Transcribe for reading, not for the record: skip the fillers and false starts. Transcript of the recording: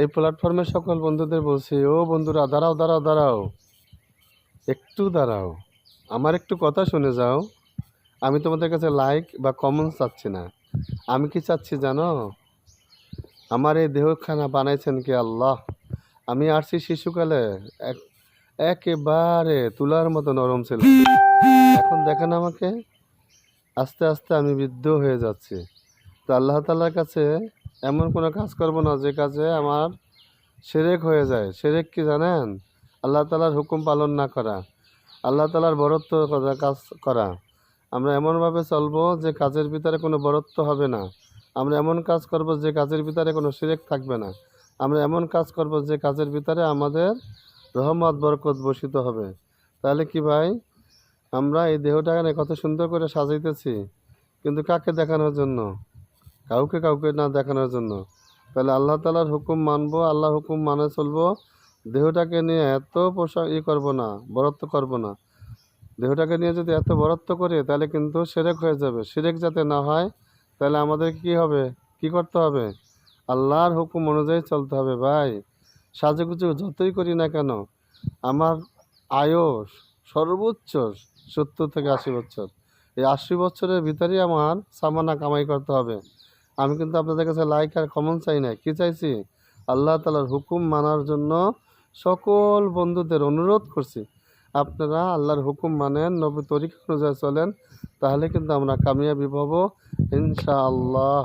এই প্ল্যাটফর্মের সকল বন্ধুদের বলছি, ও বন্ধুরা, দাঁড়াও দাঁড়াও দাঁড়াও, একটু দাঁড়াও, আমার একটু কথা শুনে যাও। আমি তোমাদের কাছে লাইক বা কমেন্ট চাচ্ছি না। আমি কি চাচ্ছি জানো? আমার এই দেহখানা বানাইছেন কে? আল্লাহ। আমি আসছি শিশুকালে, এক একেবারে তুলার মতো নরম ছিল। এখন দেখেন আমাকে, আস্তে আস্তে আমি বৃদ্ধ হয়ে যাচ্ছি। তো আল্লাহ তাআলার কাছে এমন কোনো কাজ করব না যে কাজে আমার শিরক হয়ে যায়। শিরক কি জানেন? আল্লাহ তাআলার হুকুম পালন না করা, আল্লাহ তাআলার বরত্ব কাজ করা। আমরা এমনভাবে চলবো যে কাজের ভিতরে কোনো বরত্ব হবে না। আমরা এমন কাজ করব যে কাজের ভিতরে কোনো শিরক থাকবে না। আমরা এমন কাজ করব যে কাজের ভিতরে আমাদের রহমত বরকত বর্ষিত হবে। তাহলে কি ভাই, আমরা এই দেহটাকে কত সুন্দর করে সাজাইতেছি, কিন্তু কাকে দেখানোর জন্য? কাউকে কাউকে না দেখানোর জন্য। তাহলে আল্লাহ তাআলার হুকুম মানবো, আল্লাহ হুকুম মানে চলবো। দেহটাকে নিয়ে এত পোশাক করবো না, বরত্ব করবো না। দেহটাকে নিয়ে যদি এত বরত্ব করি তাহলে কিন্তু শিরক হয়ে যাবে। শিরক যাতে না হয় তাহলে আমাদের কি হবে, কি করতে হবে? আল্লাহর হুকুম অনুযায়ী চলতে হবে ভাই। সাজুগুজু যতই করি না কেন, আমার আয়ুষ সর্বোচ্চ 70 থেকে 80 বছর। এই 80 বছরের ভিতরেই আমার সামানা কামাই করতে হবে। আমি কিন্তু আপনাদের কাছে লাইক আর কমেন্ট চাই না। কি চাইছি? আল্লাহ তাআলার হুকুম মানার জন্য সকল বন্ধুদের অনুরোধ করছি, আপনারা আল্লাহর হুকুম মানেন, নবী তরিকা অনুযায়ী চলেন, তাহলে কিন্তু আমরা কামিয়াবি হব ইনশাআল্লাহ।